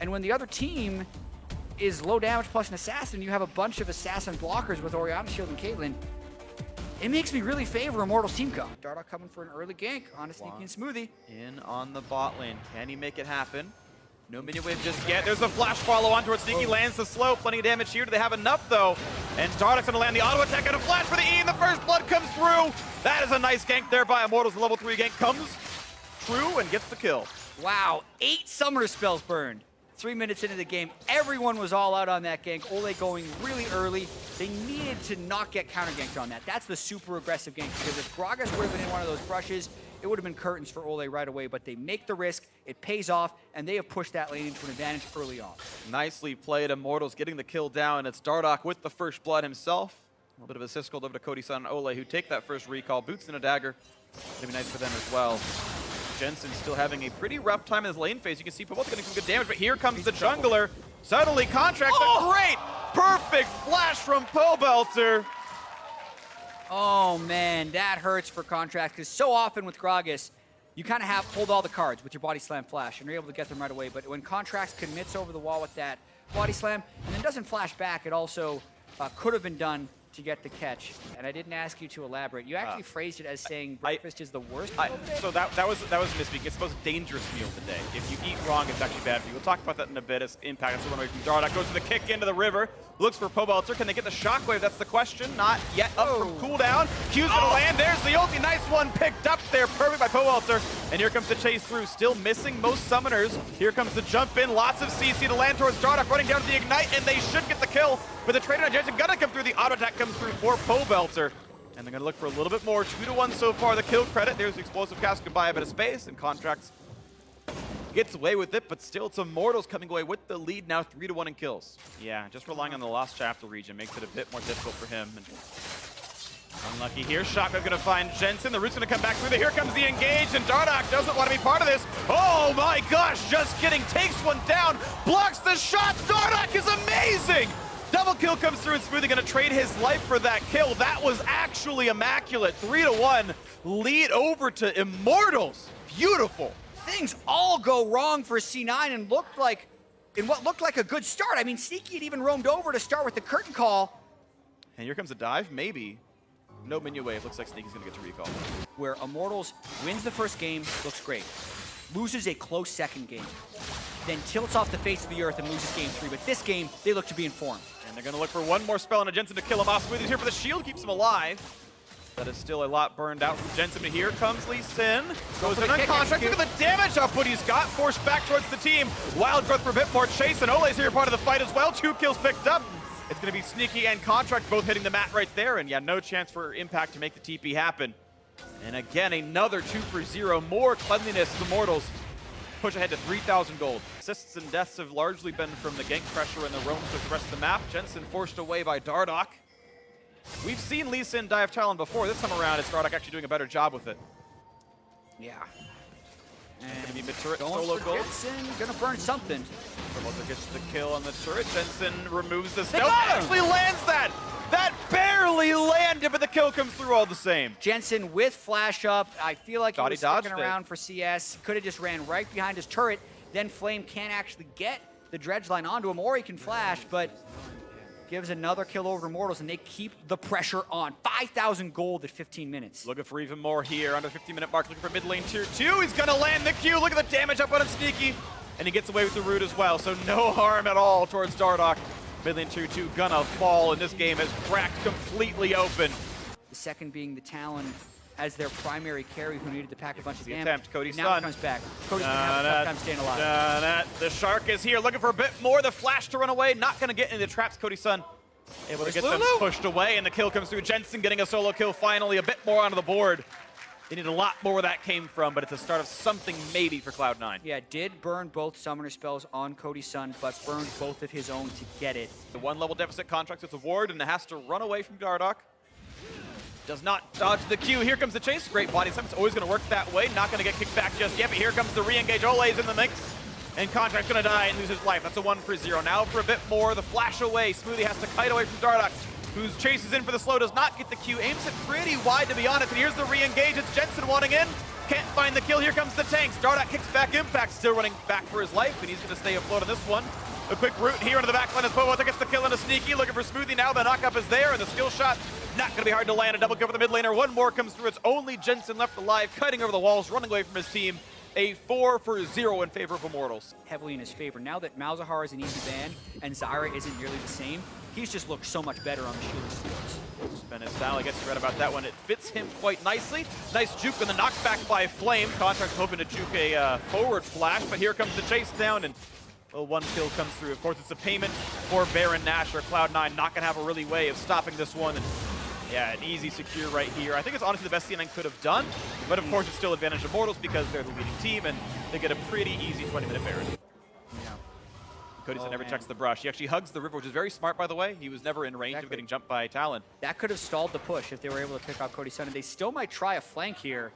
And when the other team is low damage plus an assassin, you have a bunch of assassin blockers with Orianna, Shield, and Caitlyn. It makes me really favor Immortals team comp. DARDOCH coming for an early gank on a sneaky and smoothie. In on the bot lane. Can he make it happen? No minion wave just yet. There's a flash follow on towards Sneaky. Lands the slow. Plenty of damage here. Do they have enough though? And DARDOCH's gonna land the auto attack and a flash for the E, and the first blood comes through. That is a nice gank there by Immortals. The level 3 gank comes true and gets the kill. Wow, 8 summoner spells burned. 3 minutes into the game, everyone was all out on that gank. OLLEH going really early. They needed to not get counter ganked on that. That's the super aggressive gank, because if Gragas would have been in one of those brushes, it would have been curtains for OLLEH right away, but they make the risk, it pays off, and they have pushed that lane into an advantage early on. Nicely played, Immortals getting the kill down. It's DARDOCH with the first blood himself. A little bit of assist gold over to CODY, Sun, and OLLEH, who take that first recall. Boots and a dagger. Gonna be nice for them as well. JENSEN still having a pretty rough time in his lane phase. You can see both getting some good damage, but here comes the jungler. Suddenly CONTRACTZ, a great, perfect flash from POBELTER. Oh man, that hurts for CONTRACTZ, because so often with Gragas, you kind of hold all the cards with your body slam flash, and you're able to get them right away. But when CONTRACTZ commits over the wall with that body slam, and then doesn't flash back, it also could have been done to get the catch. And I didn't ask you to elaborate. You actually phrased it as saying breakfast is the worst meal of the day? So that was misspeak. It's supposed to dangerous meal today. If you eat wrong, it's actually bad for you. We'll talk about that in a bit as impact. That's one away from DARDOCH. Goes to the kick into the river. Looks for POBELTER. Can they get the shockwave? That's the question. Not yet up from cooldown. Q's gonna land. There's the ulti. Nice one picked up there. Perfect by POBELTER. And here comes the chase through. Still missing most summoners. Here comes the jump in. Lots of CC to land towards DARDOCH. Running down to the ignite, and they should get the kill. But the trade on JENSEN gonna come through. The auto attack comes through for POBELTER. And they're gonna look for a little bit more. 2-1 so far. The kill credit. There's the explosive cast. Could buy a bit of space, and CONTRACTZ gets away with it, but still it's Immortals coming away with the lead now, 3-1 in kills. Yeah, just relying on the Lost Chapter region makes it a bit more difficult for him. And unlucky here. Shotgun's gonna find JENSEN. The root's gonna come back through. Here comes the engage, and DARDOCH doesn't want to be part of this. Oh my gosh, just kidding. Takes one down, blocks the shot. DARDOCH is amazing. Double kill comes through, and SMOOTHIE gonna trade his life for that kill. That was actually immaculate. 3-1 lead over to Immortals. Beautiful. Things all go wrong for C9 and what looked like a good start. I mean, Sneaky had even roamed over to start with the curtain call. And here comes a dive, maybe. No minion wave, looks like Sneaky's gonna get to recall. Where Immortals wins the first game, looks great. Loses a close second game. Then tilts off the face of the earth and loses game 3. But this game, they look to be informed. And they're gonna look for one more spell on a JENSEN to kill him off. SMOOTHIE's here for the shield, keeps him alive. That is still a lot burned out from JENSEN, but here comes Lee Sin. Goes in on CONTRACTZ. Look at the damage output he's got. Forced back towards the team. Wild growth for a bit more chase, and OLLEH's here part of the fight as well. 2 kills picked up. It's going to be Sneaky and CONTRACTZ both hitting the mat right there, and yeah, no chance for Impact to make the TP happen. And again, another 2 for 0. More cleanliness as Immortals push ahead to 3,000 gold. Assists and deaths have largely been from the gank pressure and the roams with the rest of the map. JENSEN forced away by DARDOCH. We've seen Lee Sin dive Talon before. This time around, it's DARDOCH actually doing a better job with it. Yeah. And gonna be mid-turret going solo for gold. JENSEN, gonna burn something. POBELTER gets the kill on the turret. JENSEN removes the stealth. Actually lands that! That barely landed, but the kill comes through all the same. JENSEN with flash up. I feel like he was sticking dodged around for CS. Could have just ran right behind his turret. Then Flame can't actually get the dredge line onto him, or he can flash, but gives another kill over Immortals, and they keep the pressure on. 5,000 gold at 15 minutes. Looking for even more here, under 15-minute mark, looking for mid lane tier 2. He's gonna land the Q. Look at the damage up on Sneaky, and he gets away with the root as well, so no harm at all towards DARDOCH. Mid lane tier 2 gonna fall, and this game is cracked completely open. The second being the Talon as their primary carry who needed to pack a bunch of damage. Attempt, CODY now Sun. comes back. CODY's gonna have a tough time staying alive. The Shark is here, looking for a bit more. The flash to run away, not gonna get into the traps. CODY Sun able to get them pushed away, and the kill comes through. JENSEN getting a solo kill finally, a bit more onto the board. They need a lot more where that came from, but it's the start of something maybe for Cloud9. Yeah, did burn both summoner spells on CODY Sun, but burned both of his own to get it. The 1 level deficit CONTRACTZ with the ward, and it has to run away from DARDOCH. Does not dodge the Q. Here comes the chase. Great body slam. It's always going to work that way. Not going to get kicked back just yet, but here comes the re-engage. OLLEH's in the mix. And CONTRACTZ gonna die and lose his life. That's a 1 for 0. Now for a bit more, the flash away. SMOOTHIE has to kite away from DARDOCH, whose chases in for the slow, does not get the Q. Aims it pretty wide, to be honest. And here's the re-engage. It's JENSEN wanting in. can't find the kill. Here comes the tanks. DARDOCH kicks back Impact, still running back for his life, and he's going to stay afloat on this one. A quick route here into the back line as POBELTER gets the kill on a sneaky, looking for SMOOTHIE now. The knockup is there, and the skill shot not going to be hard to land. A double kill for the mid laner. One more comes through. It's only JENSEN left alive, cutting over the walls, running away from his team. A 4-0 in favor of Immortals. Heavily in his favor. Now that Malzahar is an easy ban and Zyra isn't nearly the same, he's just looked so much better on the shield steals. Spend his style, I guess you're right about that one. It fits him quite nicely. Nice juke on the knockback by Flame. CONTRACTZ hoping to juke a forward flash, but here comes the chase down, and well, one kill comes through. Of course, it's a payment for Baron Nash or Cloud9. Not going to have a really way of stopping this one. And yeah, an easy secure right here. I think it's honestly the best C9 could have done, but of course it's still advantage of Immortals because they're the leading team and they get a pretty easy 20-minute Baron. Yeah. CODY never checks the brush. He actually hugs the river, which is very smart, by the way. He was never in range of getting jumped by Talon. That could have stalled the push if they were able to pick off CODY, and they still might try a flank here.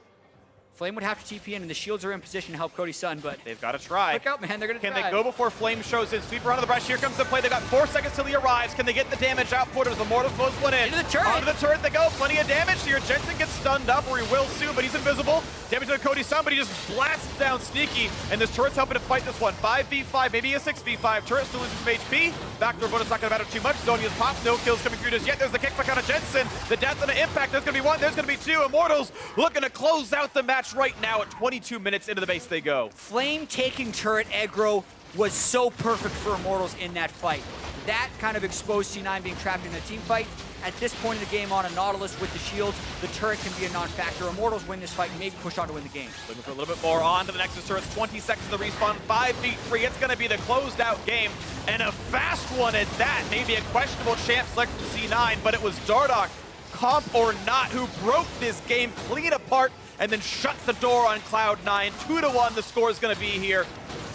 Flame would have to TP in, and the shields are in position to help CODY, but they've got to try. Look out, man, they're going to try. Can they go before Flame shows in? Sweep around to the brush. Here comes the play. They got 4 seconds till he arrives. Can they get the damage output as Immortals close one in? Into the turret. Onto the turret they go. Plenty of damage here. JENSEN gets stunned up, or he will soon, but he's invisible. Damage to CODY, but he just blasts down sneaky, and this turret's helping to fight this one. 5v5, maybe a 6v5. Turret still loses some HP. Backdoor bonus not going to matter too much. Zonia's popped. No kills coming through just yet. There's the kickback on a JENSEN. The death and the impact. There's going to be one. There's going to be two. Immortals looking to close out the match right now at 22 minutes into the base they go. Flame taking turret aggro was so perfect for Immortals in that fight. That kind of exposed C9 being trapped in a team fight. At this point in the game on a Nautilus with the shields, the turret can be a non-factor. Immortals win this fight and maybe push on to win the game. Looking for a little bit more on to the Nexus turrets. 20 seconds to the respawn, 5v3. It's going to be the closed out game, and a fast one at that. Maybe a questionable champ select from C9, but it was DARDOCH, comp or not, who broke this game clean apart and then shuts the door on Cloud9. 2-1 the score is going to be here.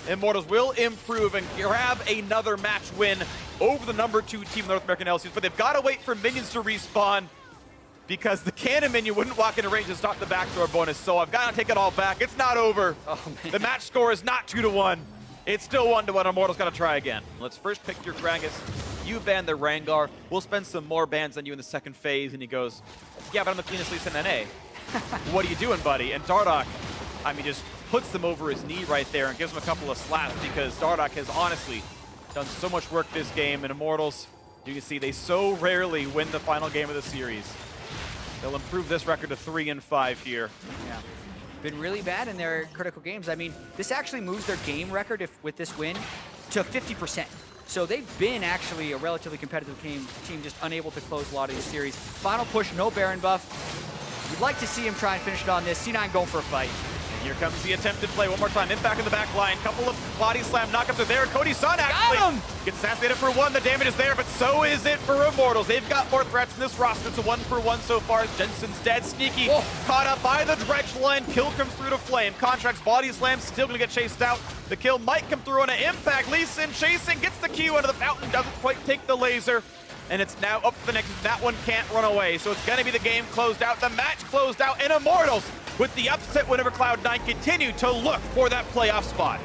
Immortals will improve and grab another match win over the number 2 team in North American LCS, but they've got to wait for minions to respawn because the cannon minion wouldn't walk into range to stop the backdoor bonus, so I've got to take it all back. It's not over. Oh, the match score is not 2-1. It's still 1-1. Immortals got to try again. Let's first pick your Gragas. You ban the Rengar. We'll spend some more bans on you in the second phase. And he goes, yeah, but I'm the cleanest least in NA. What are you doing, buddy? And DARDOCH, I mean, just puts them over his knee right there and gives him a couple of slaps because DARDOCH has honestly done so much work this game. And Immortals, you can see they so rarely win the final game of the series. They'll improve this record to 3-5 here. Yeah. Been really bad in their critical games. I mean, this actually moves their game record with this win to 50%. So they've been actually a relatively competitive team, just unable to close a lot of these series. Final push, no Baron buff. You'd like to see him try and finish it on this. C9 going for a fight. Here comes the attempted play one more time. Impact in the back line. Couple of body slam knockups are there. CODY actually gets assassinated for one. The damage is there, but so is it for Immortals. They've got more threats in this roster. It's a 1-for-1 so far. JENSEN's dead. Sneaky. Whoa. Caught up by the dredge line. Kill comes through to Flame. CONTRACTZ body slam. Still going to get chased out. The kill might come through on an impact. Lee Sin chasing. Gets the Q under the fountain. Doesn't quite take the laser. And it's now up to the next. That one can't run away. So it's going to be the game closed out. The match closed out. And Immortals with the upset win over Cloud9 continue to look for that playoff spot.